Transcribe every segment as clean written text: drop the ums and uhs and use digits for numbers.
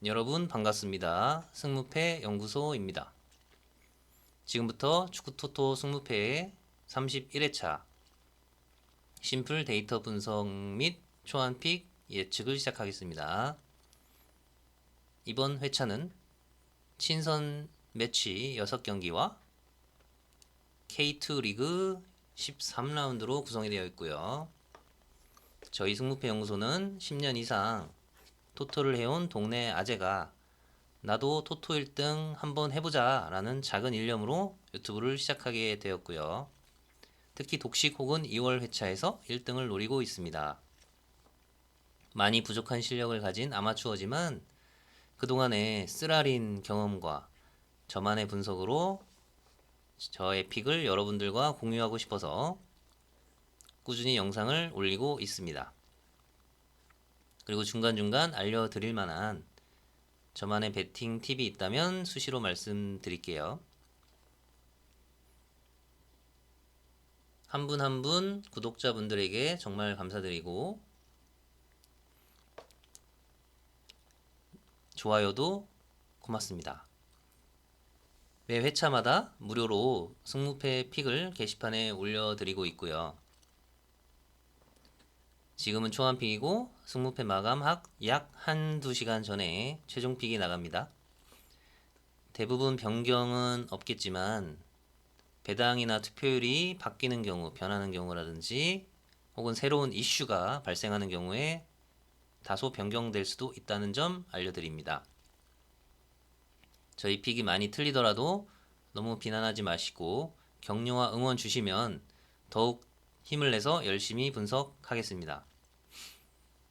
여러분 반갑습니다. 승무패 연구소입니다. 지금부터 축구토토 승무패의 31회차 심플 데이터 분석 및 초안픽 예측을 시작하겠습니다. 이번 회차는 친선 매치 6경기와 K2 리그 13라운드로 구성이 되어 있고요. 저희 승무패 연구소는 10년 이상 토토를 해온 동네 아재가 나도 토토 1등 한번 해보자 라는 작은 일념으로 유튜브를 시작하게 되었고요. 특히 독식 혹은 2월 회차에서 1등을 노리고 있습니다. 많이 부족한 실력을 가진 아마추어지만 그동안의 쓰라린 경험과 저만의 분석으로 저의 픽을 여러분들과 공유하고 싶어서 꾸준히 영상을 올리고 있습니다. 그리고 중간중간 알려드릴 만한 저만의 베팅 팁이 있다면 수시로 말씀드릴게요. 한 분 한 분 구독자분들에게 정말 감사드리고 좋아요도 고맙습니다. 매 회차마다 무료로 승무패 픽을 게시판에 올려드리고 있고요. 지금은 초안픽이고 승무패 마감 약 한두 시간 전에 최종 픽이 나갑니다. 대부분 변경은 없겠지만 배당이나 투표율이 바뀌는 경우, 변하는 경우라든지 혹은 새로운 이슈가 발생하는 경우에 다소 변경될 수도 있다는 점 알려드립니다. 저희 픽이 많이 틀리더라도 너무 비난하지 마시고 격려와 응원 주시면 더욱 힘을 내서 열심히 분석하겠습니다.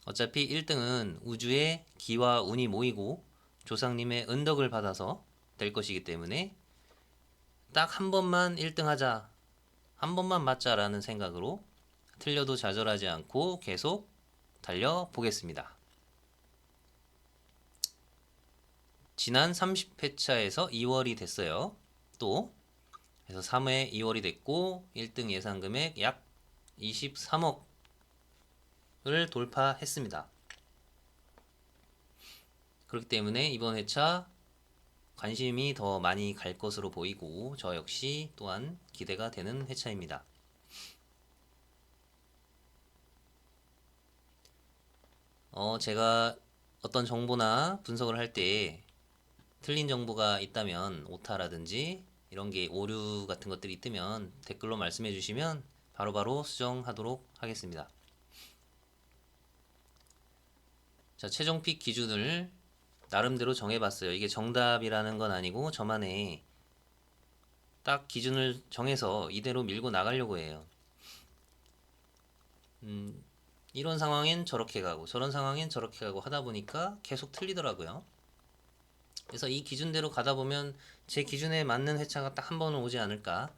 어차피 1등은 우주의 기와 운이 모이고 조상님의 은덕을 받아서 될 것이기 때문에 딱 한 번만 1등 하자, 한 번만 맞자라는 생각으로 틀려도 좌절하지 않고 계속 달려보겠습니다. 지난 30회차에서 2월이 됐어요. 또 그래서 3회 2월이 됐고 1등 예상 금액 약 23억을 돌파했습니다. 그렇기 때문에 이번 회차 관심이 더 많이 갈 것으로 보이고 저 역시 또한 기대가 되는 회차입니다. 제가 어떤 정보나 분석을 할 때 틀린 정보가 있다면 오타라든지 이런 게 오류 같은 것들이 있으면 댓글로 말씀해 주시면 바로바로 수정하도록 하겠습니다. 자, 최종 픽 기준을 나름대로 정해봤어요. 이게 정답이라는 건 아니고 저만의 딱 기준을 정해서 이대로 밀고 나가려고 해요. 이런 상황엔 저렇게 가고 저런 상황엔 저렇게 가고 하다 보니까 계속 틀리더라고요. 그래서 이 기준대로 가다 보면 제 기준에 맞는 회차가 딱 한 번은 오지 않을까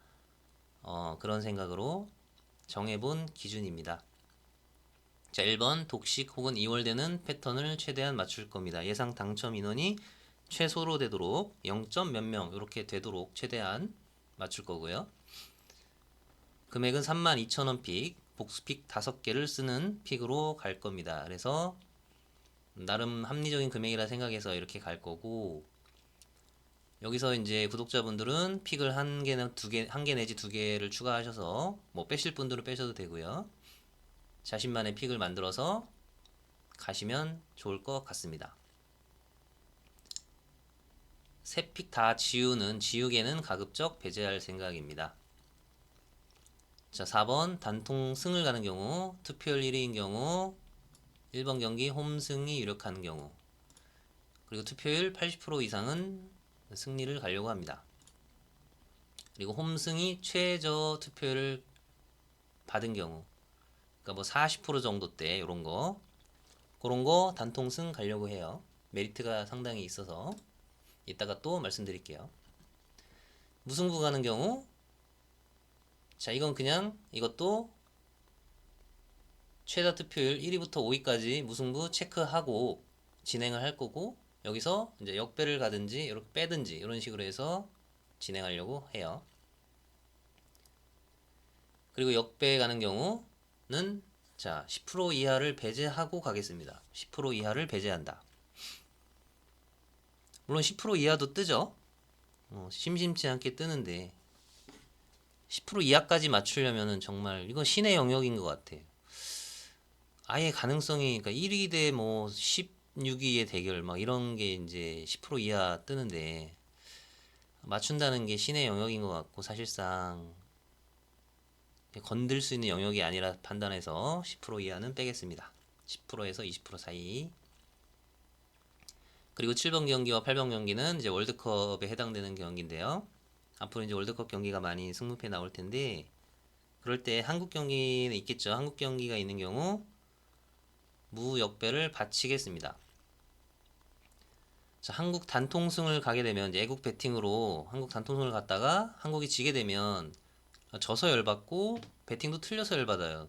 그런 생각으로 정해본 기준입니다. 자, 1번 독식 혹은 2월 되는 패턴을 최대한 맞출 겁니다. 예상 당첨 인원이 최소로 되도록 0점 몇 명 이렇게 되도록 최대한 맞출 거고요. 금액은 32,000원 픽, 복수픽 5개를 쓰는 픽으로 갈 겁니다. 그래서 나름 합리적인 금액이라 생각해서 이렇게 갈 거고 여기서 이제 구독자분들은 픽을 한 개나 한 개 내지 두 개를 추가하셔서 뭐 빼실 분들은 빼셔도 되고요. 자신만의 픽을 만들어서 가시면 좋을 것 같습니다. 세 픽 다 지우개는 가급적 배제할 생각입니다. 자, 4번 단통 승을 가는 경우, 투표율 1위인 경우, 1번 경기 홈승이 유력한 경우, 그리고 투표율 80% 이상은 승리를 가려고 합니다. 그리고 홈승이 최저 투표율을 받은 경우, 그러니까 뭐 40% 정도 때 이런 거, 그런 거 단통승 가려고 해요. 메리트가 상당히 있어서 이따가 또 말씀드릴게요. 무승부 가는 경우, 자, 이건 그냥 이것도 최다 투표율 1위부터 5위까지 무승부 체크하고 진행을 할 거고 여기서 이제 역배를 가든지 이렇게 빼든지 이런 식으로 해서 진행하려고 해요. 그리고 역배 가는 경우는 자, 10% 이하를 배제하고 가겠습니다. 10% 이하를 배제한다. 물론 10% 이하도 뜨죠. 심심치 않게 뜨는데 10% 이하까지 맞추려면은 정말 이건 신의 영역인 것 같아요. 아예 가능성이, 그러니까 1위 대 뭐 16위의 대결 막 이런 게 이제 10% 이하 뜨는데 맞춘다는 게 신의 영역인 것 같고, 사실상 건들 수 있는 영역이 아니라 판단해서 10% 이하는 빼겠습니다. 10%에서 20% 사이. 그리고 7번 경기와 8번 경기는 이제 월드컵에 해당되는 경기인데요. 앞으로 이제 월드컵 경기가 많이 승무패 나올 텐데, 그럴 때 한국 경기는 있겠죠. 한국 경기가 있는 경우 무역배를 바치겠습니다. 자, 한국 단통승을 가게 되면 이제 애국 배팅으로 한국 단통승을 갔다가 한국이 지게 되면 져서 열받고 배팅도 틀려서 열받아요.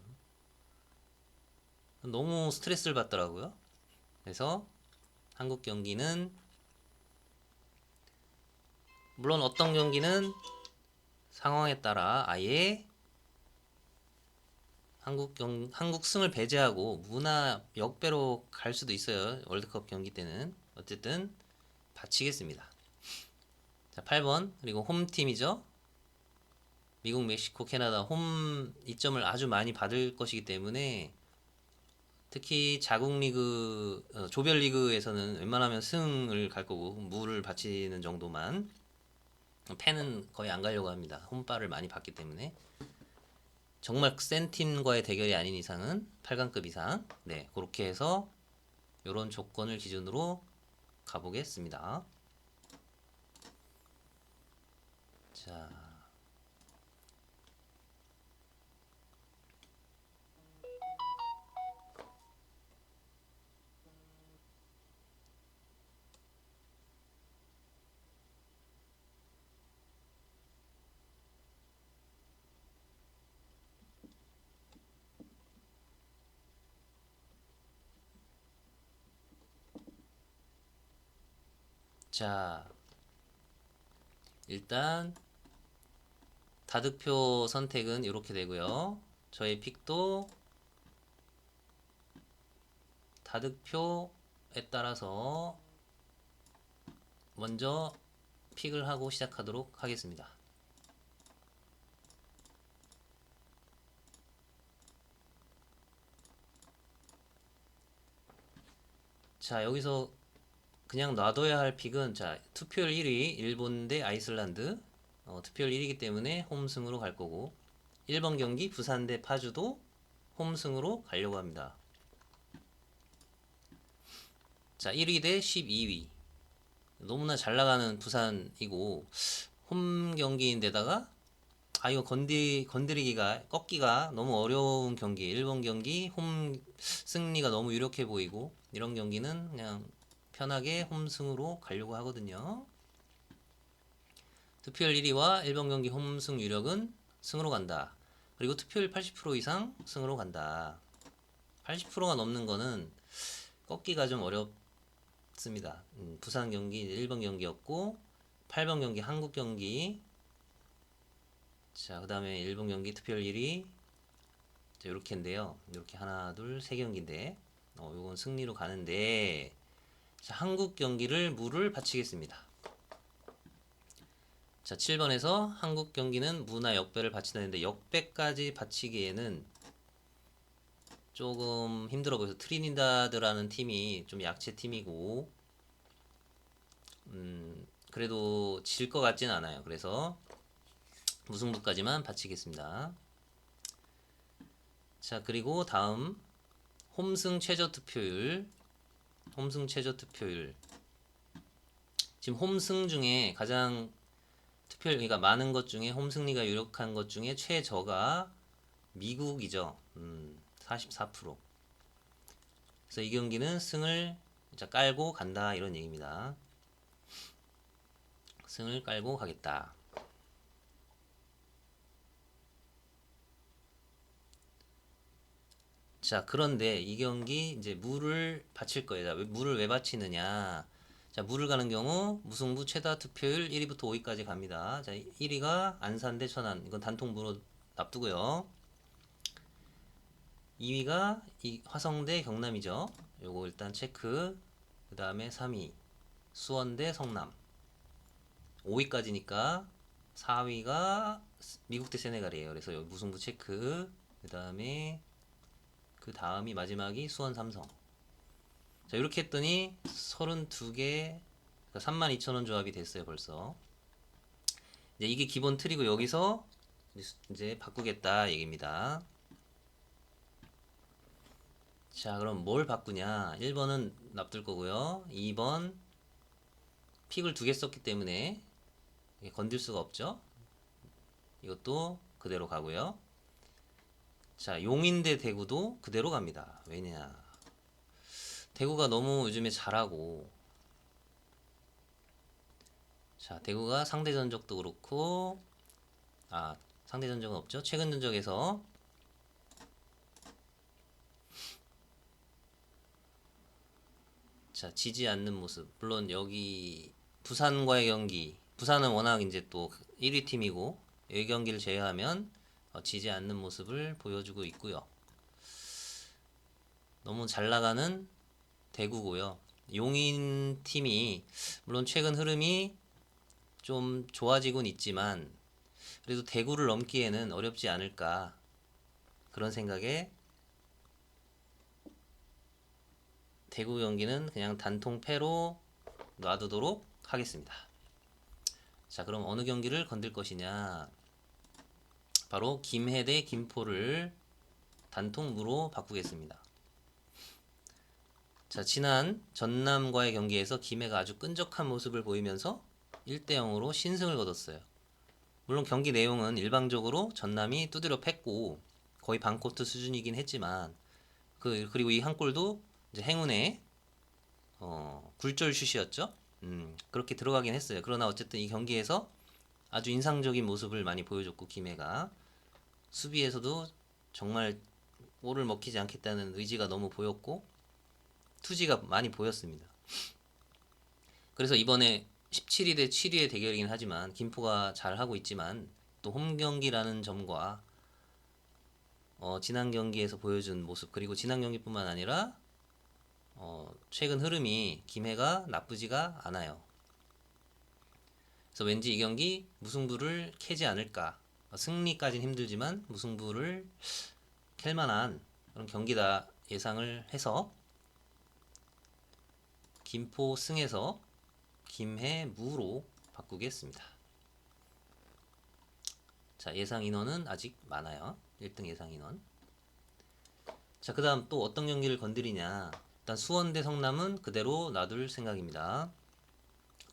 너무 스트레스를 받더라고요. 그래서 한국 경기는, 물론 어떤 경기는 상황에 따라 아예 한국 승을 배제하고 무나 역배로 갈 수도 있어요. 월드컵 경기 때는. 어쨌든 바치겠습니다. 자, 8번. 그리고 홈팀이죠. 미국, 멕시코, 캐나다 홈 이점을 아주 많이 받을 것이기 때문에, 특히 자국 리그, 조별 리그에서는 웬만하면 승을 갈 거고 무를 바치는 정도만, 패는 거의 안 가려고 합니다. 홈바를 많이 받기 때문에. 정말 센 팀과의 대결이 아닌 이상은 8강급 이상, 네, 그렇게 해서 이런 조건을 기준으로 가보겠습니다. 자, 자, 일단 다득표 선택은 이렇게 되고요. 저의 픽도 다득표에 따라서 먼저 픽을 하고 시작하도록 하겠습니다. 자, 여기서 그냥 놔둬야 할 픽은, 자, 투표율 1위 일본 대 아이슬란드, 투표율 1위이기 때문에 홈승으로 갈 거고, 1번 경기 부산 대 파주도 홈승으로 가려고 합니다. 자, 1위 대 12위 너무나 잘 나가는 부산이고, 홈 경기인데다가 이거 건드리기가, 꺾기가 너무 어려운 경기, 일본 경기 홈 승리가 너무 유력해 보이고, 이런 경기는 그냥 편하게 홈승으로 가려고 하거든요. 투표율 1위와 일본 경기 홈승 유력은 승으로 간다. 그리고 투표율 80% 이상 승으로 간다. 80%가 넘는 거는 꺾기가 좀 어렵습니다. 부산 경기 1번 경기였고, 8번 경기 한국 경기, 자, 그 다음에 일본 경기 투표율 1위, 자, 요렇게인데요. 요렇게 하나, 둘, 세 경기인데, 요건 승리로 가는데, 자, 한국 경기를 무를 바치겠습니다. 자, 7번에서 한국 경기는 무나 역배를 바친다는데, 역배까지 바치기에는 조금 힘들어 보여서, 트리니다드라는 팀이 좀 약체 팀이고, 그래도 질 것 같진 않아요. 그래서 무승부까지만 바치겠습니다. 자, 그리고 다음 홈승 최저 투표율. 홈승 최저 투표율. 지금 홈승 중에 가장 투표율이 많은 것 중에, 홈승리가 유력한 것 중에 최저가 미국이죠. 44%. 그래서 이 경기는 승을 깔고 간다, 이런 얘기입니다. 승을 깔고 가겠다. 자, 그런데 이 경기 이제 무를 바칠 거예요. 자, 무를 왜 바치느냐? 자, 무를 가는 경우 무승부 최다 투표율 1위부터 5위까지 갑니다. 자, 1위가 안산 대 천안. 이건 단통무로 납두고요. 2위가 화성 대 경남이죠. 요거 일단 체크. 그 다음에 3위. 수원 대 성남. 5위까지니까 4위가 미국 대 세네갈이에요. 그래서 여기 무승부 체크. 그 다음이 마지막이 수원 삼성. 자, 이렇게 했더니 32개, 32,000원 조합이 됐어요, 벌써. 이제 이게 기본 틀이고 여기서 이제 바꾸겠다 얘기입니다. 자, 그럼 뭘 바꾸냐? 1번은 납둘 거고요. 2번 픽을 2개 썼기 때문에 건들 수가 없죠. 이것도 그대로 가고요. 자, 용인 대 대구도 그대로 갑니다. 왜냐? 대구가 너무 요즘에 잘하고, 자, 대구가 상대 전적도 그렇고, 상대 전적은 없죠. 최근 전적에서 자, 지지 않는 모습. 물론 여기 부산과의 경기, 부산은 워낙 이제 또 1위 팀이고 이 경기를 제외하면 지지 않는 모습을 보여주고 있고요. 너무 잘 나가는 대구고요. 용인 팀이 물론 최근 흐름이 좀 좋아지곤 있지만 그래도 대구를 넘기에는 어렵지 않을까 그런 생각에 대구 경기는 그냥 단통 패로 놔두도록 하겠습니다. 자, 그럼 어느 경기를 건들 것이냐? 바로 김해 대 김포를 단통무로 바꾸겠습니다. 자, 지난 전남과의 경기에서 김해가 아주 끈적한 모습을 보이면서 1대 0으로 신승을 거뒀어요. 물론 경기 내용은 일방적으로 전남이 두드려 팼고 거의 반코트 수준이긴 했지만 그리고 이 한 골도 이제 행운의 굴절 슛이었죠. 그렇게 들어가긴 했어요. 그러나 어쨌든 이 경기에서 아주 인상적인 모습을 많이 보여줬고 김해가 수비에서도 정말 골을 먹히지 않겠다는 의지가 너무 보였고 투지가 많이 보였습니다. 그래서 이번에 17위 대 7위의 대결이긴 하지만 김포가 잘하고 있지만 또 홈경기라는 점과 지난 경기에서 보여준 모습 그리고 지난 경기뿐만 아니라 최근 흐름이 김해가 나쁘지가 않아요. 그래서 왠지 이 경기 무승부를 캐지 않을까. 승리까지는 힘들지만 무승부를 캘 만한 그런 경기다 예상을 해서 김포 승에서 김해 무로 바꾸겠습니다. 자, 예상 인원은 아직 많아요. 1등 예상 인원. 자, 그 다음 또 어떤 경기를 건드리냐. 일단 수원 대 성남은 그대로 놔둘 생각입니다.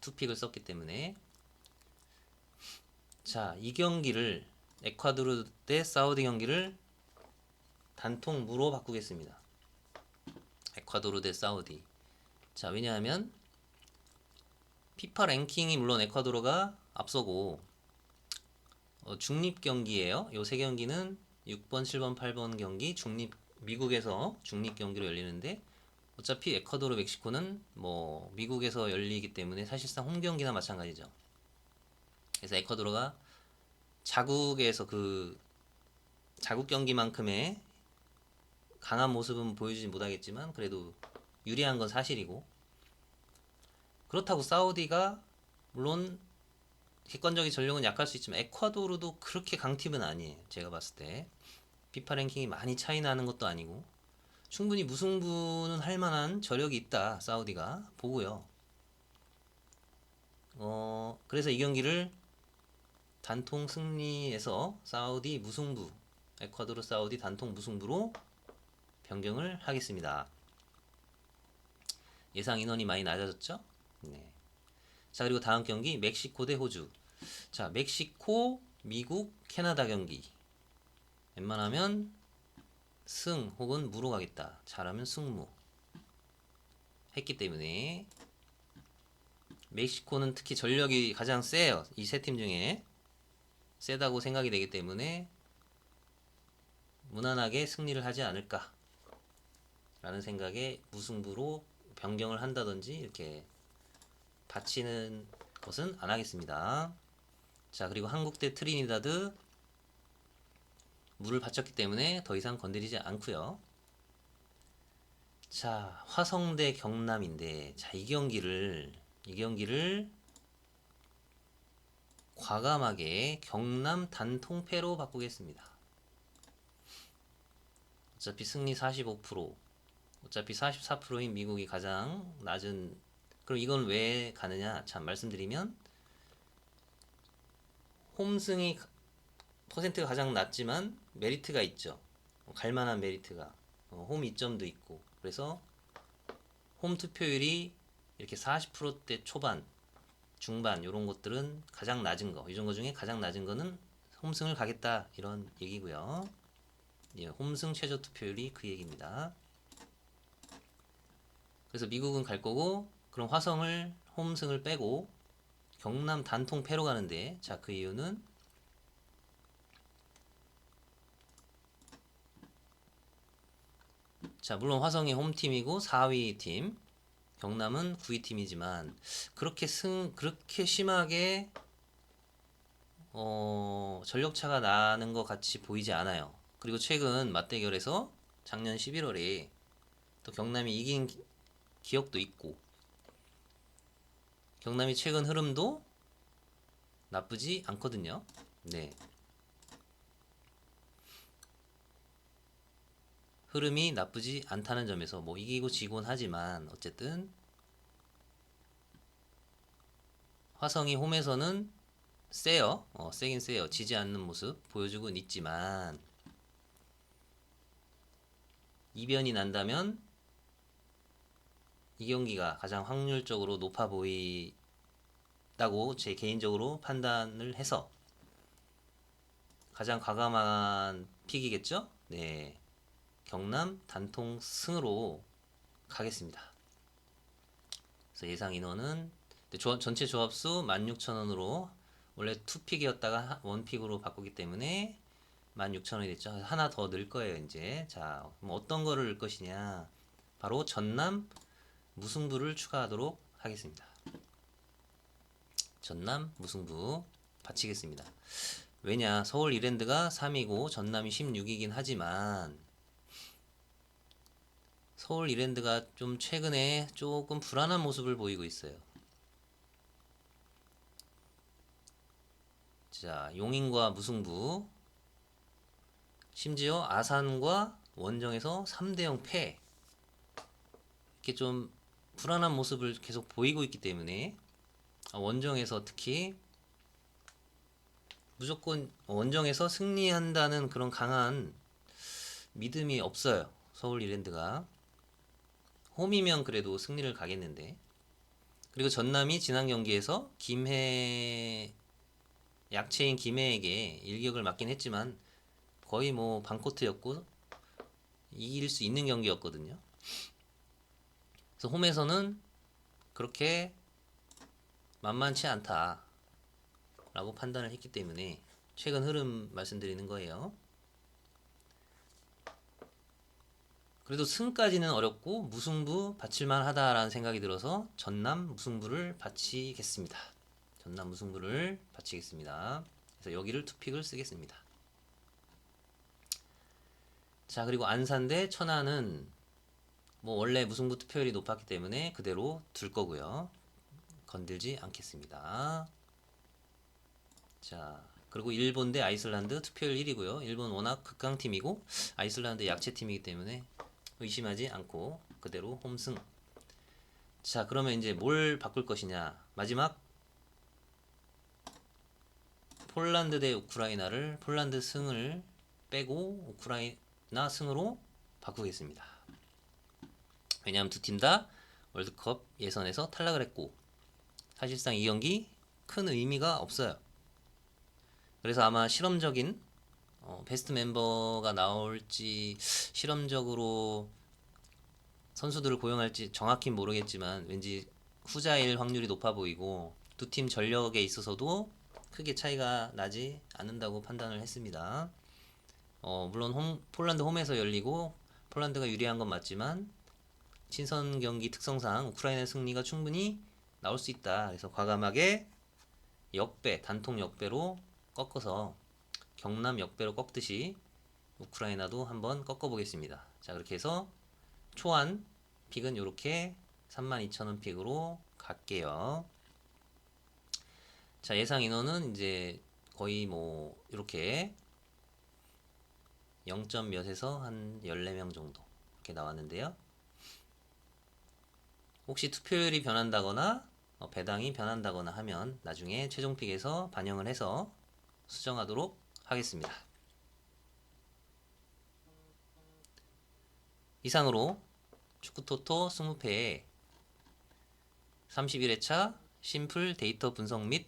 투픽을 썼기 때문에. 자, 이 경기를 에콰도르 대 사우디 경기를 단통 무로 바꾸겠습니다. 에콰도르 대 사우디. 자, 왜냐하면 피파 랭킹이 물론 에콰도르가 앞서고 중립 경기예요. 요 세 경기는 6번, 7번, 8번 경기 미국에서 중립 경기로 열리는데 어차피 에콰도르, 멕시코는 뭐 미국에서 열리기 때문에 사실상 홈 경기나 마찬가지죠. 그래서 에콰도르가 자국에서 그 자국 경기만큼의 강한 모습은 보여주지 못하겠지만 그래도 유리한 건 사실이고 그렇다고 사우디가 물론 객관적인 전력은 약할 수 있지만 에콰도르도 그렇게 강팀은 아니에요. 제가 봤을 때 피파 랭킹이 많이 차이 나는 것도 아니고 충분히 무승부는 할 만한 저력이 있다. 사우디가 보고요. 그래서 이 경기를 단통 승리에서 사우디 무승부, 에콰도르 사우디 단통 무승부로 변경을 하겠습니다. 예상 인원이 많이 낮아졌죠? 네. 자, 그리고 다음 경기 멕시코 대 호주. 자, 멕시코, 미국, 캐나다 경기. 웬만하면 승 혹은 무로 가겠다. 잘하면 승무. 했기 때문에 멕시코는 특히 전력이 가장 세요. 이 세 팀 중에 세다고 생각이 되기 때문에 무난하게 승리를 하지 않을까 라는 생각에 무승부로 변경을 한다든지 이렇게 바치는 것은 안 하겠습니다. 자, 그리고 한국 대 트리니다드 물을 바쳤기 때문에 더 이상 건드리지 않고요. 자, 화성 대 경남인데 자, 이 경기를 이 경기를 과감하게 경남 단통패로 바꾸겠습니다. 어차피 승리 45%, 어차피 44%인 미국이 가장 낮은. 그럼 이건 왜 가느냐? 참 말씀드리면 홈승이 퍼센트가 가장 낮지만 메리트가 있죠. 갈만한 메리트가 홈 이점도 있고, 그래서 홈 투표율이 이렇게 40%대 초반, 중반 이런 것들은 가장 낮은 거, 이런 거 중에 가장 낮은 거는 홈승을 가겠다 이런 얘기고요. 예, 홈승 최저 투표율이 그 얘기입니다. 그래서 미국은 갈 거고, 그럼 화성을 홈승을 빼고 경남 단통 패로 가는데, 자, 그 이유는 자, 물론 화성이 홈팀이고 4위 팀, 경남은 9위 팀이지만 그렇게 심하게 전력차가 나는 것 같이 보이지 않아요. 그리고 최근 맞대결에서 작년 11월에 또 경남이 이긴 기억도 있고, 경남이 최근 흐름도 나쁘지 않거든요. 네. 흐름이 나쁘지 않다는 점에서 뭐 이기고 지곤 하지만 어쨌든 화성이 홈에서는 세요. 세긴 세요. 지지 않는 모습 보여주곤 있지만, 이변이 난다면 이 경기가 가장 확률적으로 높아 보이다고 제 개인적으로 판단을 해서 가장 과감한 픽이겠죠? 네. 경남 단통 승으로 가겠습니다. 그래서 예상 인원은 전체 조합수 16,000원으로, 원래 2픽이었다가 1픽으로 바꾸기 때문에 16,000원이 됐죠. 하나 더 넣을 거예요, 이제. 자, 그럼 어떤 거를 넣을 것이냐? 바로 전남 무승부를 추가하도록 하겠습니다. 전남 무승부 바치겠습니다. 왜냐? 서울 이랜드가 3위고 전남이 16위긴 하지만 서울 이랜드가 좀 최근에 조금 불안한 모습을 보이고 있어요. 자, 용인과 무승부, 심지어 아산과 원정에서 3대0 패, 이렇게 좀 불안한 모습을 계속 보이고 있기 때문에 원정에서 특히 무조건 원정에서 승리한다는 그런 강한 믿음이 없어요. 서울 이랜드가 홈이면 그래도 승리를 가겠는데. 그리고 전남이 지난 경기에서 약체인 김해에게 일격을 맞긴 했지만 거의 뭐 반코트였고 이길 수 있는 경기였거든요. 그래서 홈에서는 그렇게 만만치 않다 라고 판단을 했기 때문에 최근 흐름 말씀드리는 거예요. 그래도 승까지는 어렵고 무승부 바칠만 하다라는 생각이 들어서 전남 무승부를 바치겠습니다. 전남 무승부를 바치겠습니다. 그래서 여기를 투픽을 쓰겠습니다. 자, 그리고 안산 대 천안은 뭐 원래 무승부 투표율이 높았기 때문에 그대로 둘 거고요. 건들지 않겠습니다. 자, 그리고 일본 대 아이슬란드 투표율 1위고요. 일본 워낙 극강팀이고 아이슬란드 약체팀이기 때문에 의심하지 않고 그대로 홈승. 자, 그러면 이제 뭘 바꿀 것이냐? 마지막 폴란드 대 우크라이나를 폴란드 승을 빼고 우크라이나 승으로 바꾸겠습니다. 왜냐하면 두 팀 다 월드컵 예선에서 탈락을 했고 사실상 이 경기 큰 의미가 없어요. 그래서 아마 실험적인 베스트 멤버가 나올지, 실험적으로 선수들을 고용할지 정확히 모르겠지만 왠지 후자일 확률이 높아 보이고 두 팀 전력에 있어서도 크게 차이가 나지 않는다고 판단을 했습니다. 물론 폴란드 홈에서 열리고 폴란드가 유리한 건 맞지만 친선 경기 특성상 우크라이나 승리가 충분히 나올 수 있다. 그래서 과감하게 단통 역배로 꺾어서 경남 역배로 꺾듯이 우크라이나도 한번 꺾어보겠습니다. 자, 그렇게 해서 초안 픽은 이렇게 32,000원 픽으로 갈게요. 자, 예상 인원은 이제 거의 뭐 이렇게 0점 몇에서 한 14명 정도 이렇게 나왔는데요. 혹시 투표율이 변한다거나 배당이 변한다거나 하면 나중에 최종픽에서 반영을 해서 수정하도록 하겠습니다. 이상으로 축구토토 20패의 31회차 심플 데이터 분석 및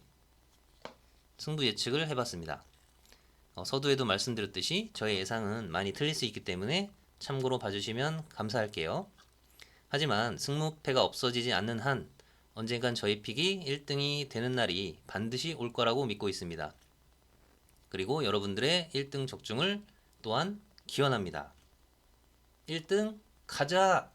승부 예측을 해봤습니다. 서두에도 말씀드렸듯이 저의 예상은 많이 틀릴 수 있기 때문에 참고로 봐주시면 감사할게요. 하지만 승무패가 없어지지 않는 한 언젠간 저희 픽이 1등이 되는 날이 반드시 올 거라고 믿고 있습니다. 그리고 여러분들의 1등 적중을 또한 기원합니다. 1등 가자!